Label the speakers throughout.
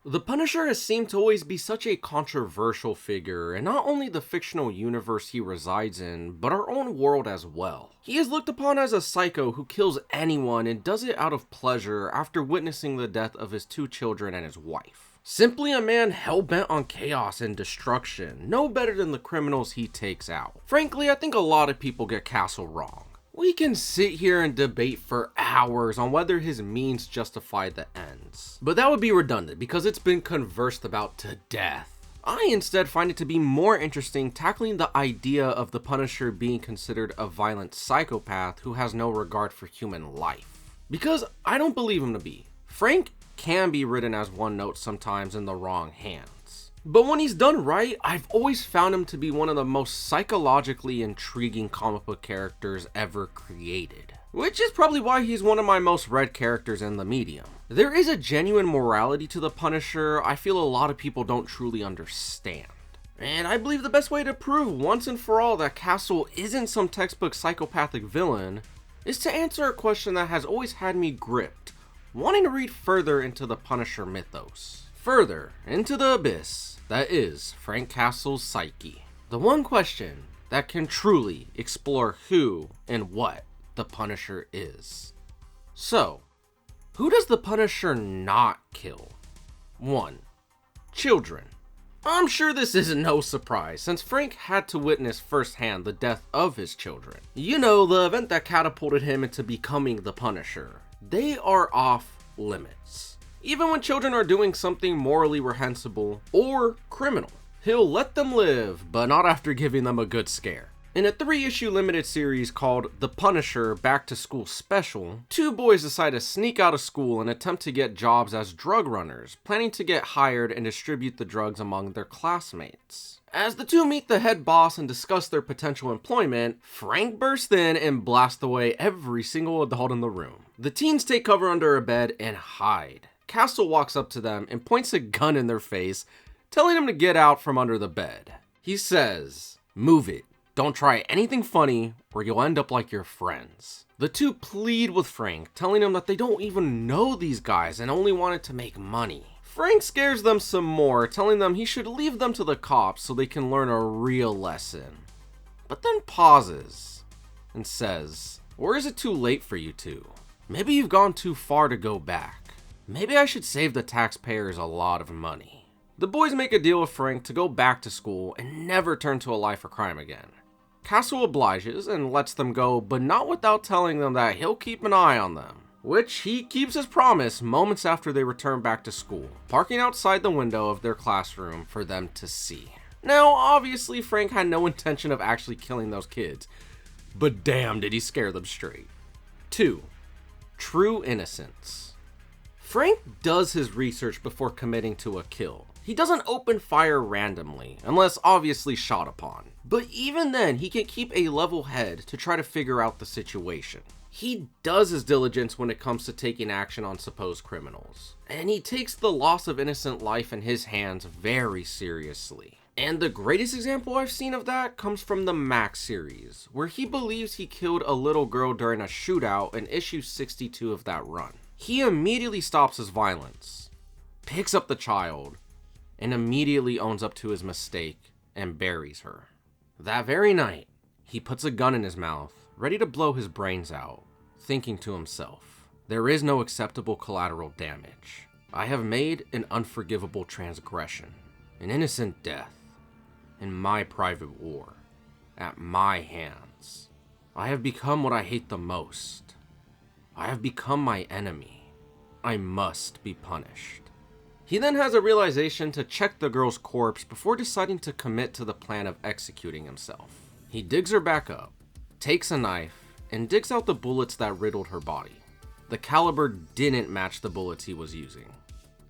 Speaker 1: The Punisher has seemed to always be such a controversial figure in not only the fictional universe he resides in, but our own world as well. He is looked upon as a psycho who kills anyone and does it out of pleasure after witnessing the death of his 2 children and his wife. Simply a man hell-bent on chaos and destruction, no better than the criminals he takes out. Frankly, I think a lot of people get Castle wrong. We can sit here and debate for hours on whether his means justify the ends, but that would be redundant because it's been conversed about to death. I instead find it to be more interesting tackling the idea of the Punisher being considered a violent psychopath who has no regard for human life. Because I don't believe him to be. Frank can be written as one note sometimes in the wrong hands. But when he's done right, I've always found him to be one of the most psychologically intriguing comic book characters ever created. Which is probably why he's one of my most read characters in the medium. There is a genuine morality to the Punisher I feel a lot of people don't truly understand. And I believe the best way to prove once and for all that Castle isn't some textbook psychopathic villain is to answer a question that has always had me gripped, wanting to read further into the Punisher mythos. Further into the abyss that is Frank Castle's psyche. The one question that can truly explore who and what the Punisher is. So, who does the Punisher not kill? 1. Children. I'm sure this is no surprise, since Frank had to witness firsthand the death of his children. You know, the event that catapulted him into becoming the Punisher. They are off limits. Even when children are doing something morally reprehensible or criminal, he'll let them live, but not after giving them a good scare. In a 3-issue limited series called The Punisher Back to School Special, 2 boys decide to sneak out of school and attempt to get jobs as drug runners, planning to get hired and distribute the drugs among their classmates. As the 2 meet the head boss and discuss their potential employment, Frank bursts in and blasts away every single adult in the room. The teens take cover under a bed and hide. Castle walks up to them and points a gun in their face, telling them to get out from under the bed. He says, "Move it. Don't try anything funny or you'll end up like your friends." The 2 plead with Frank, telling him that they don't even know these guys and only wanted to make money. Frank scares them some more, telling them he should leave them to the cops so they can learn a real lesson. But then pauses and says, "Or is it too late for you 2? Maybe you've gone too far to go back. Maybe I should save the taxpayers a lot of money." The boys make a deal with Frank to go back to school and never turn to a life of crime again. Castle obliges and lets them go, but not without telling them that he'll keep an eye on them. Which he keeps his promise moments after they return back to school, parking outside the window of their classroom for them to see. Now, obviously Frank had no intention of actually killing those kids, but damn did he scare them straight. 2. True innocence. Frank does his research before committing to a kill. He doesn't open fire randomly, unless obviously shot upon. But even then, he can keep a level head to try to figure out the situation. He does his diligence when it comes to taking action on supposed criminals. And he takes the loss of innocent life in his hands very seriously. And the greatest example I've seen of that comes from the Max series, where he believes he killed a little girl during a shootout in issue 62 of that run. He immediately stops his violence, picks up the child, and immediately owns up to his mistake and buries her. That very night, he puts a gun in his mouth, ready to blow his brains out, thinking to himself, "There is no acceptable collateral damage. I have made an unforgivable transgression, an innocent death, in my private war, at my hands. I have become what I hate the most. I have become my enemy. I must be punished." He then has a realization to check the girl's corpse before deciding to commit to the plan of executing himself. He digs her back up, takes a knife, and digs out the bullets that riddled her body. The caliber didn't match the bullets he was using.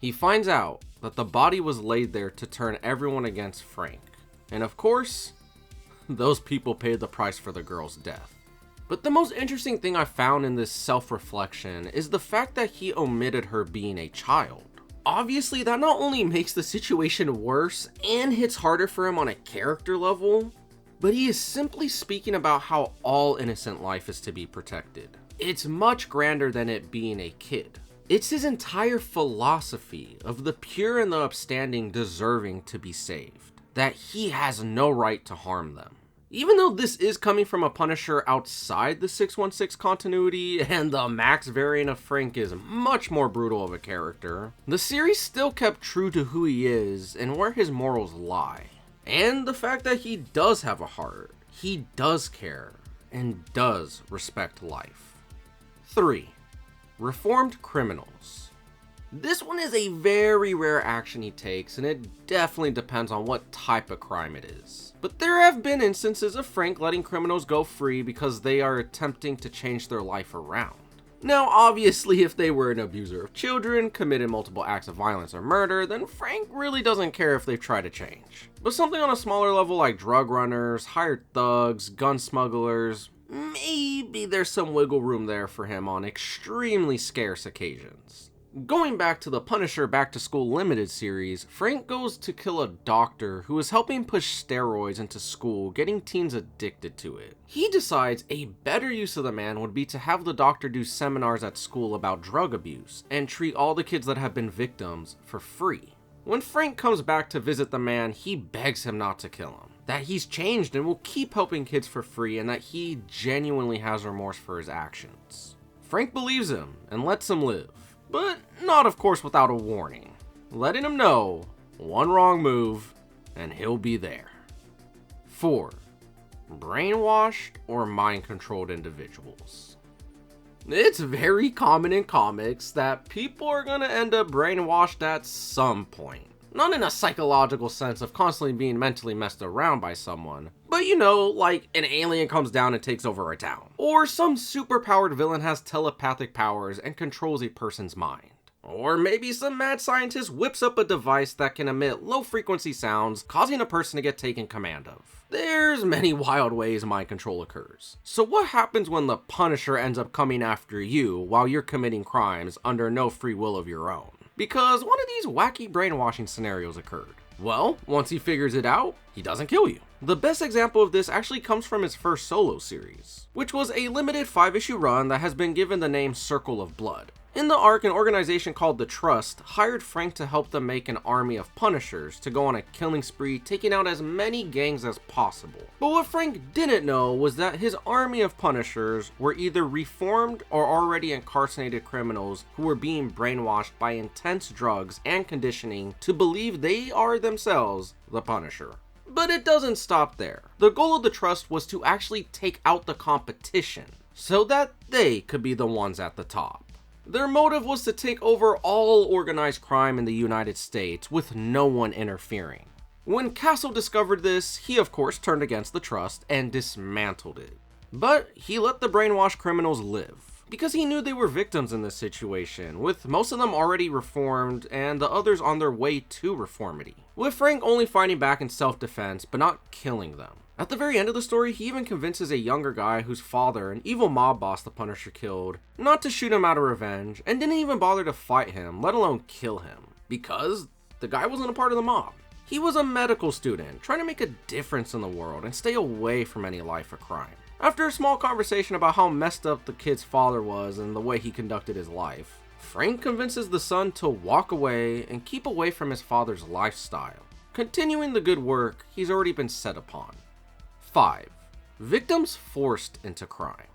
Speaker 1: He finds out that the body was laid there to turn everyone against Frank. And of course, those people paid the price for the girl's death. But the most interesting thing I found in this self-reflection is the fact that he omitted her being a child. Obviously, that not only makes the situation worse and hits harder for him on a character level, but he is simply speaking about how all innocent life is to be protected. It's much grander than it being a kid. It's his entire philosophy of the pure and the upstanding deserving to be saved, that he has no right to harm them. Even though this is coming from a Punisher outside the 616 continuity, and the Max variant of Frank is much more brutal of a character, the series still kept true to who he is and where his morals lie. And the fact that he does have a heart, he does care, and does respect life. 3. Reformed criminals. This one is a very rare action he takes, and it definitely depends on what type of crime it is. But there have been instances of Frank letting criminals go free because they are attempting to change their life around. Now, obviously, if they were an abuser of children, committed multiple acts of violence or murder, then Frank really doesn't care if they try to change. But something on a smaller level like drug runners, hired thugs, gun smugglers, maybe there's some wiggle room there for him on extremely scarce occasions. Going back to the Punisher Back to School Limited series, Frank goes to kill a doctor who is helping push steroids into school, getting teens addicted to it. He decides a better use of the man would be to have the doctor do seminars at school about drug abuse, and treat all the kids that have been victims for free. When Frank comes back to visit the man, he begs him not to kill him, that he's changed and will keep helping kids for free, and that he genuinely has remorse for his actions. Frank believes him and lets him live. But not, of course, without a warning, letting him know one wrong move and he'll be there. 4. Brainwashed or mind-controlled individuals. It's very common in comics that people are going to end up brainwashed at some point. Not in a psychological sense of constantly being mentally messed around by someone, but you know, like an alien comes down and takes over a town. Or some superpowered villain has telepathic powers and controls a person's mind. Or maybe some mad scientist whips up a device that can emit low-frequency sounds, causing a person to get taken command of. There's many wild ways mind control occurs. So what happens when the Punisher ends up coming after you while you're committing crimes under no free will of your own? Because one of these wacky brainwashing scenarios occurred. Well, once he figures it out, he doesn't kill you. The best example of this actually comes from his first solo series, which was a limited 5-issue run that has been given the name Circle of Blood. In the arc, an organization called the Trust hired Frank to help them make an army of Punishers to go on a killing spree, taking out as many gangs as possible. But what Frank didn't know was that his army of Punishers were either reformed or already incarcerated criminals who were being brainwashed by intense drugs and conditioning to believe they are themselves the Punisher. But it doesn't stop there. The goal of the Trust was to actually take out the competition so that they could be the ones at the top. Their motive was to take over all organized crime in the United States with no one interfering. When Castle discovered this, he of course turned against the Trust and dismantled it. But he let the brainwashed criminals live, because he knew they were victims in this situation, with most of them already reformed and the others on their way to reformity, with Frank only fighting back in self-defense but not killing them. At the very end of the story, he even convinces a younger guy whose father, an evil mob boss the Punisher killed, not to shoot him out of revenge, and didn't even bother to fight him, let alone kill him, because the guy wasn't a part of the mob. He was a medical student, trying to make a difference in the world and stay away from any life of crime. After a small conversation about how messed up the kid's father was and the way he conducted his life, Frank convinces the son to walk away and keep away from his father's lifestyle, continuing the good work he's already been set upon. 5. Victims forced into crime.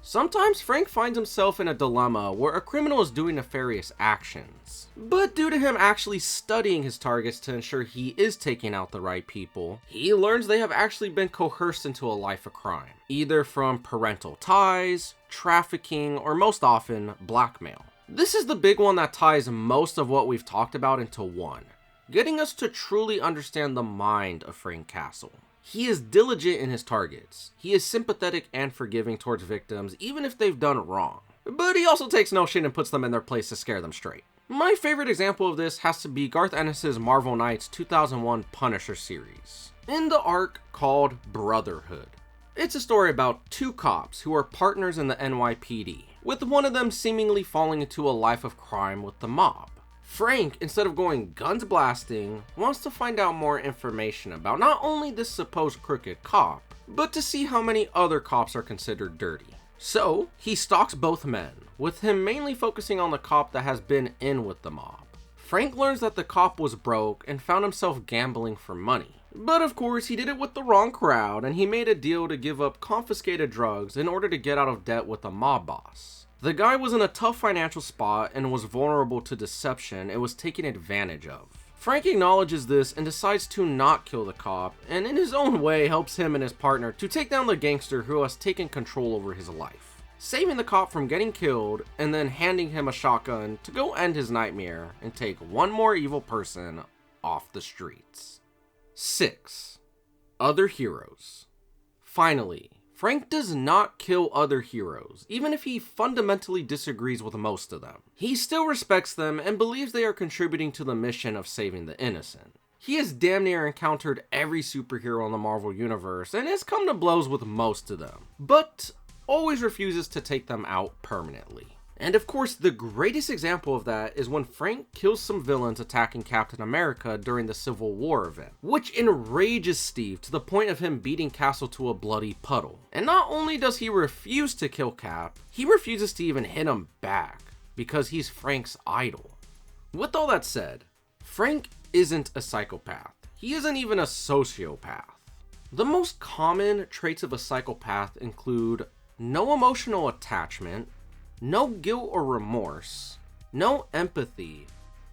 Speaker 1: Sometimes Frank finds himself in a dilemma where a criminal is doing nefarious actions, but due to him actually studying his targets to ensure he is taking out the right people, he learns they have actually been coerced into a life of crime, either from parental ties, trafficking, or most often, blackmail. This is the big one that ties most of what we've talked about into one, getting us to truly understand the mind of Frank Castle. He is diligent in his targets. He is sympathetic and forgiving towards victims, even if they've done wrong. But he also takes no shit and puts them in their place to scare them straight. My favorite example of this has to be Garth Ennis' Marvel Knights 2001 Punisher series, in the arc called Brotherhood. It's a story about two cops who are partners in the NYPD, with one of them seemingly falling into a life of crime with the mob. Frank, instead of going guns blasting, wants to find out more information about not only this supposed crooked cop, but to see how many other cops are considered dirty. So, he stalks both men, with him mainly focusing on the cop that has been in with the mob. Frank learns that the cop was broke and found himself gambling for money. But of course, he did it with the wrong crowd, and he made a deal to give up confiscated drugs in order to get out of debt with a mob boss. The guy was in a tough financial spot and was vulnerable to deception and was taken advantage of. Frank acknowledges this and decides to not kill the cop, and in his own way helps him and his partner to take down the gangster who has taken control over his life, saving the cop from getting killed and then handing him a shotgun to go end his nightmare and take one more evil person off the streets. 6. Other heroes. Finally, Frank does not kill other heroes, even if he fundamentally disagrees with most of them. He still respects them and believes they are contributing to the mission of saving the innocent. He has damn near encountered every superhero in the Marvel Universe and has come to blows with most of them, but always refuses to take them out permanently. And of course, the greatest example of that is when Frank kills some villains attacking Captain America during the Civil War event, which enrages Steve to the point of him beating Castle to a bloody puddle. And not only does he refuse to kill Cap, he refuses to even hit him back, because he's Frank's idol. With all that said, Frank isn't a psychopath. He isn't even a sociopath. The most common traits of a psychopath include no emotional attachment, no guilt or remorse, no empathy,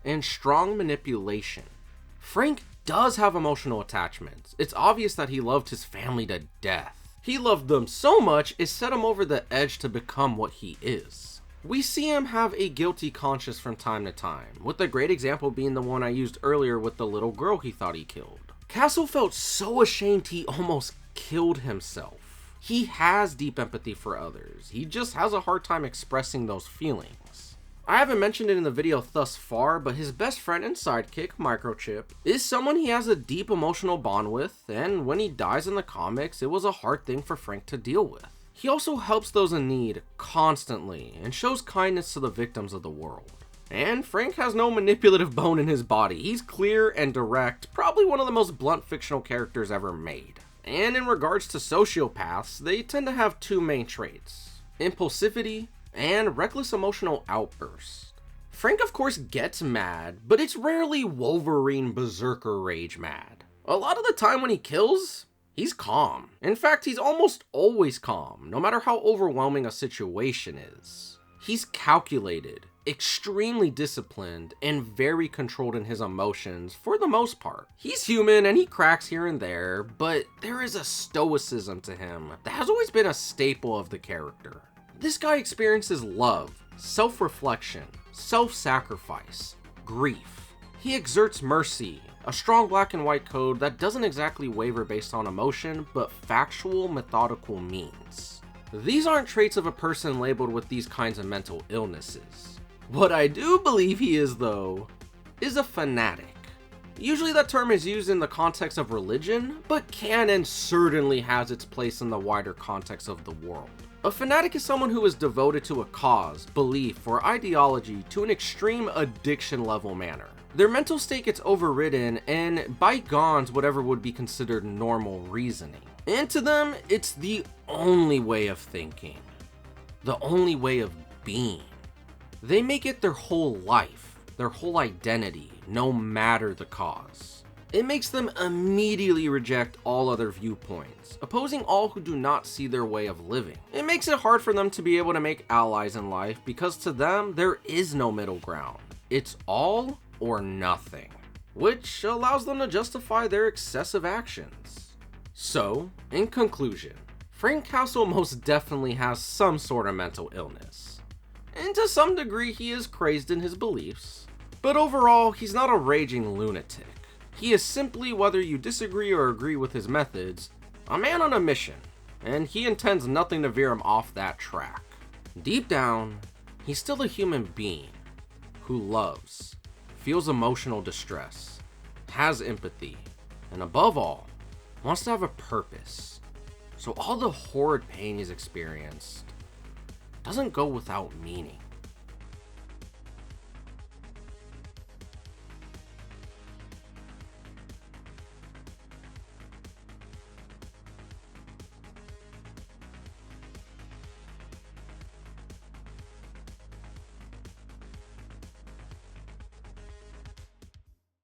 Speaker 1: and strong manipulation. Frank does have emotional attachments. It's obvious that he loved his family to death. He loved them so much it set him over the edge to become what he is. We see him have a guilty conscience from time to time, with a great example being the one I used earlier with the little girl he thought he killed. Castle felt so ashamed he almost killed himself. He has deep empathy for others, he just has a hard time expressing those feelings. I haven't mentioned it in the video thus far, but his best friend and sidekick, Microchip, is someone he has a deep emotional bond with, and when he dies in the comics, it was a hard thing for Frank to deal with. He also helps those in need constantly, and shows kindness to the victims of the world. And Frank has no manipulative bone in his body, he's clear and direct, probably one of the most blunt fictional characters ever made. And in regards to sociopaths, they tend to have two main traits: impulsivity and reckless emotional outbursts. Frank of course gets mad, but it's rarely Wolverine berserker rage mad. A lot of the time when he kills, he's calm. In fact, he's almost always calm, no matter how overwhelming a situation is. He's calculated, extremely disciplined, and very controlled in his emotions for the most part. He's human and he cracks here and there, but there is a stoicism to him that has always been a staple of the character. This guy experiences love, self-reflection, self-sacrifice, grief. He exerts mercy, a strong black and white code that doesn't exactly waver based on emotion, but factual, methodical means. These aren't traits of a person labeled with these kinds of mental illnesses. What I do believe he is, though, is a fanatic. Usually that term is used in the context of religion, but can and certainly has its place in the wider context of the world. A fanatic is someone who is devoted to a cause, belief, or ideology to an extreme addiction level manner. Their mental state gets overridden and bygones whatever would be considered normal reasoning. And to them, it's the only way of thinking, the only way of being. They make it their whole life, their whole identity, no matter the cause. It makes them immediately reject all other viewpoints, opposing all who do not see their way of living. It makes it hard for them to be able to make allies in life because to them, there is no middle ground. It's all or nothing, which allows them to justify their excessive actions. So, in conclusion, Frank Castle most definitely has some sort of mental illness. And to some degree he is crazed in his beliefs. But overall, he's not a raging lunatic. He is simply, whether you disagree or agree with his methods, a man on a mission, and he intends nothing to veer him off that track. Deep down, he's still a human being who loves, feels emotional distress, has empathy, and above all, wants to have a purpose. So all the horrid pain he's experienced doesn't go without meaning.